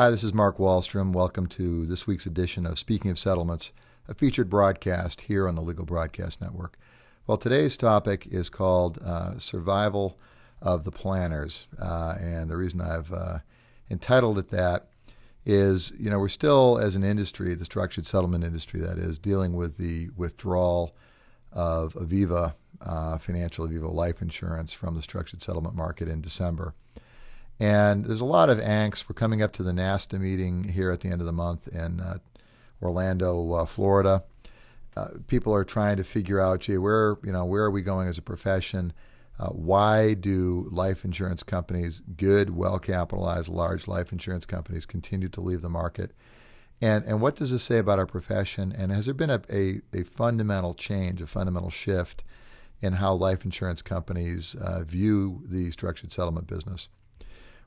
Hi, this is Mark Wahlstrom. Welcome to this week's edition of Speaking of Settlements, a featured broadcast here on the Legal Broadcast Network. Well, today's topic is called Survival of the Planners. And the reason I've entitled it that is, we're still, as an industry, the structured settlement industry that is, dealing with the withdrawal of Aviva, Financial Aviva Life Insurance from the structured settlement market in December. And there's a lot of angst. We're coming up to the NASTA meeting here at the end of the month in Orlando, Florida. People are trying to figure out, where are we going as a profession? Why do life insurance companies, good, well-capitalized, large life insurance companies, continue to leave the market? And what does this say about our profession? And has there been a fundamental change, a fundamental shift in how life insurance companies view the structured settlement business?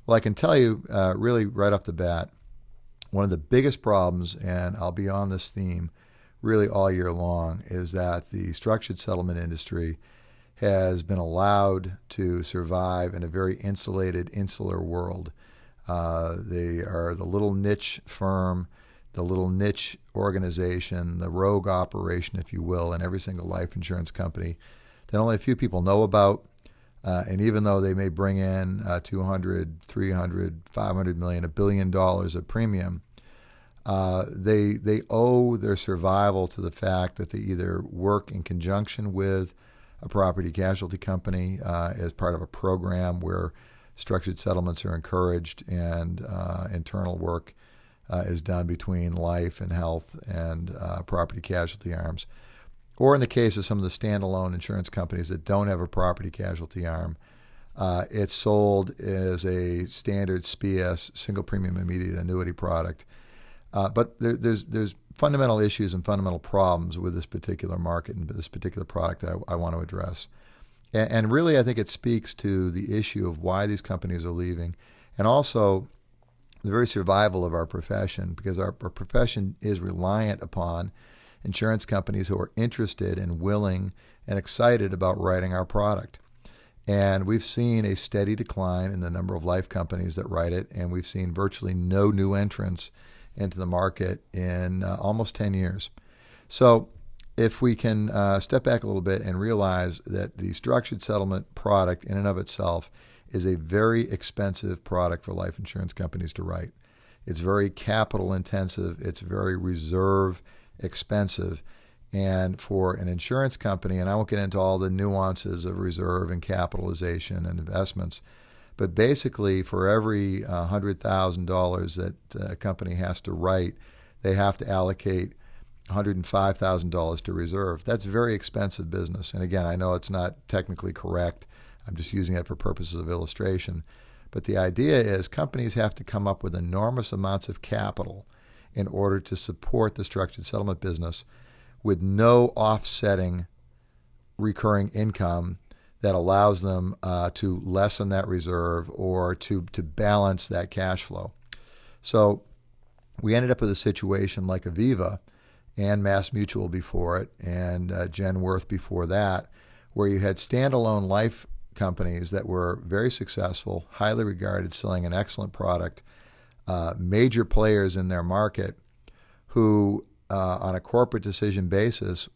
Well, I can tell you really right off the bat, one of the biggest problems, and I'll be on this theme really all year long, is that the structured settlement industry has been allowed to survive in a very insulated, insular world. They are the little niche firm, the little niche organization, the rogue operation, if you will, in every single life insurance company that only a few people know about. And even though they may bring in 200, 300, 500 million, $1 billion of premium, they owe their survival to the fact that they either work in conjunction with a property casualty company as part of a program where structured settlements are encouraged and internal work is done between life and health and property casualty arms. Or in the case of some of the standalone insurance companies that don't have a property casualty arm, it's sold as a standard SPIAS, single premium immediate annuity product. But there's fundamental issues and fundamental problems with this particular market and this particular product that I want to address. And really, I think it speaks to the issue of why these companies are leaving, and also the very survival of our profession, because our profession is reliant upon insurance companies who are interested and willing and excited about writing our product. And we've seen a steady decline in the number of life companies that write it, and we've seen virtually no new entrants into the market in almost 10 years. So if we can step back a little bit and realize that the structured settlement product in and of itself is a very expensive product for life insurance companies to write. It's very capital intensive. It's very reserve expensive. And for an insurance company, and I won't get into all the nuances of reserve and capitalization and investments, but basically for every $100,000 that a company has to write, they have to allocate $105,000 to reserve. That's very expensive business. And again, I know it's not technically correct. I'm just using it for purposes of illustration. But the idea is companies have to come up with enormous amounts of capital in order to support the structured settlement business with no offsetting recurring income that allows them to lessen that reserve or to balance that cash flow. So we ended up with a situation like Aviva and MassMutual before it and Genworth before that, where you had standalone life companies that were very successful, highly regarded, selling an excellent product, major players in their market who, on a corporate decision basis,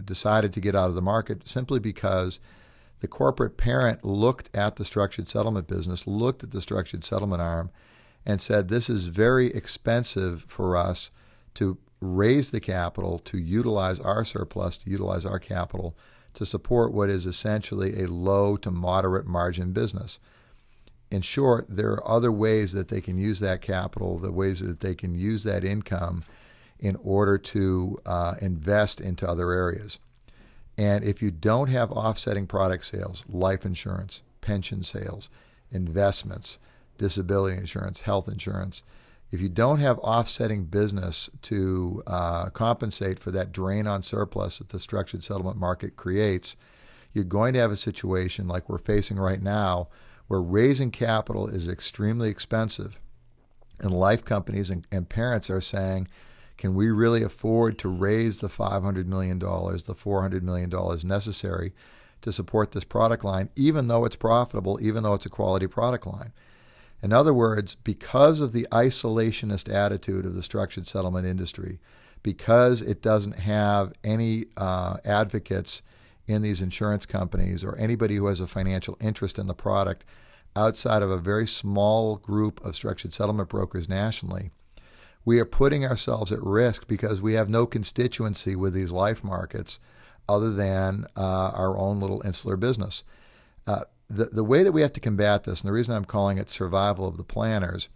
decided to get out of the market simply because the corporate parent looked at the structured settlement business, looked at the structured settlement arm, and said, this is very expensive for us to raise the capital, to utilize our surplus, to utilize our capital, to support what is essentially a low to moderate margin business. In short, there are other ways that they can use that capital, the ways that they can use that income in order to invest into other areas. And if you don't have offsetting product sales, life insurance, pension sales, investments, disability insurance, health insurance, if you don't have offsetting business to compensate for that drain on surplus that the structured settlement market creates, you're going to have a situation like we're facing right now where raising capital is extremely expensive. And life companies and parents are saying, can we really afford to raise the $500 million, the $400 million necessary to support this product line, even though it's profitable, even though it's a quality product line? In other words, because of the isolationist attitude of the structured settlement industry, because it doesn't have any advocates in these insurance companies or anybody who has a financial interest in the product outside of a very small group of structured settlement brokers nationally, we are putting ourselves at risk because we have no constituency with these life markets other than our own little insular business. The way that we have to combat this, and the reason I'm calling it survival of the planners,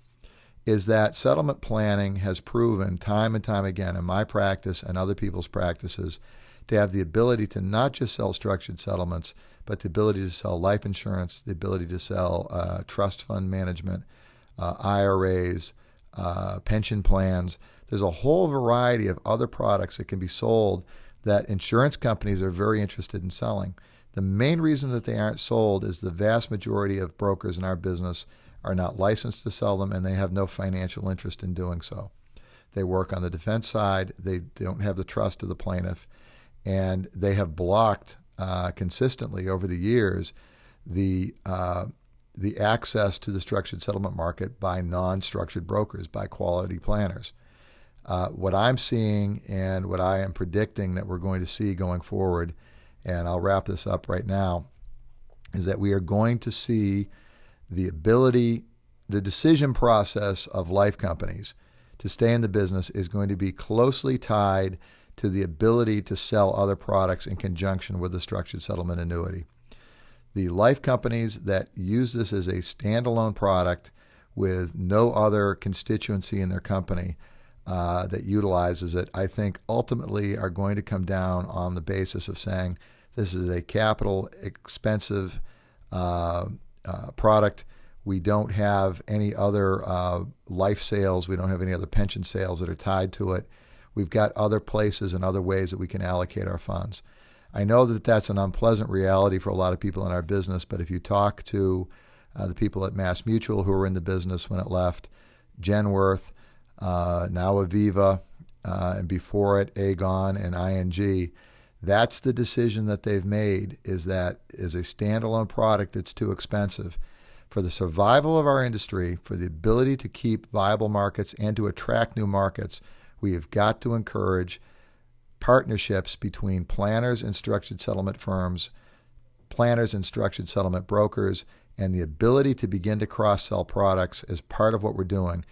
is that settlement planning has proven time and time again in my practice and other people's practices to have the ability to not just sell structured settlements, but the ability to sell life insurance, the ability to sell trust fund management, IRAs, pension plans. There's a whole variety of other products that can be sold that insurance companies are very interested in selling. The main reason that they aren't sold is the vast majority of brokers in our business are not licensed to sell them, and they have no financial interest in doing so. They work on the defense side. They don't have the trust of the plaintiff, and they have blocked consistently over the years the access to the structured settlement market by non-structured brokers, by quality planners. What I'm seeing and what I am predicting that we're going to see going forward, and I'll wrap this up right now, is that we are going to see the ability, the decision process of life companies to stay in the business is going to be closely tied to the ability to sell other products in conjunction with the structured settlement annuity. The life companies that use this as a standalone product with no other constituency in their company that utilizes it, I think ultimately are going to come down on the basis of saying this is a capital expensive product. We don't have any other life sales. We don't have any other pension sales that are tied to it. We've got other places and other ways that we can allocate our funds. I know that that's an unpleasant reality for a lot of people in our business, but if you talk to the people at Mass Mutual who were in the business when it left, Genworth, now Aviva, and before it, Aegon and ING, that's the decision that they've made, is that as a standalone product, it's too expensive. For the survival of our industry, for the ability to keep viable markets and to attract new markets, we have got to encourage partnerships between planners and structured settlement firms, planners and structured settlement brokers, and the ability to begin to cross-sell products as part of what we're doing.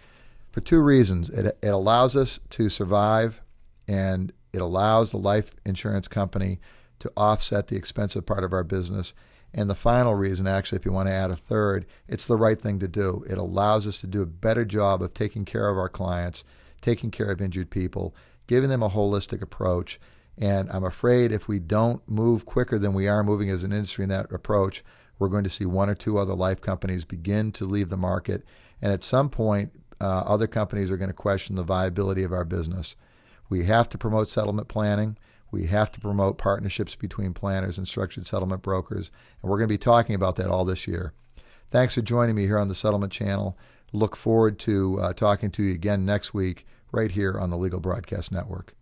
For two reasons. It allows us to survive, and it allows the life insurance company to offset the expensive part of our business. And the final reason, actually, if you want to add a third, it's the right thing to do. It allows us to do a better job of taking care of our clients, taking care of injured people, giving them a holistic approach. And I'm afraid if we don't move quicker than we are moving as an industry in that approach, we're going to see one or two other life companies begin to leave the market. And at some point, other companies are going to question the viability of our business. We have to promote settlement planning. We have to promote partnerships between planners and structured settlement brokers. And we're going to be talking about that all this year. Thanks for joining me here on the Settlement Channel. Look forward to talking to you again next week right here on the Legal Broadcast Network.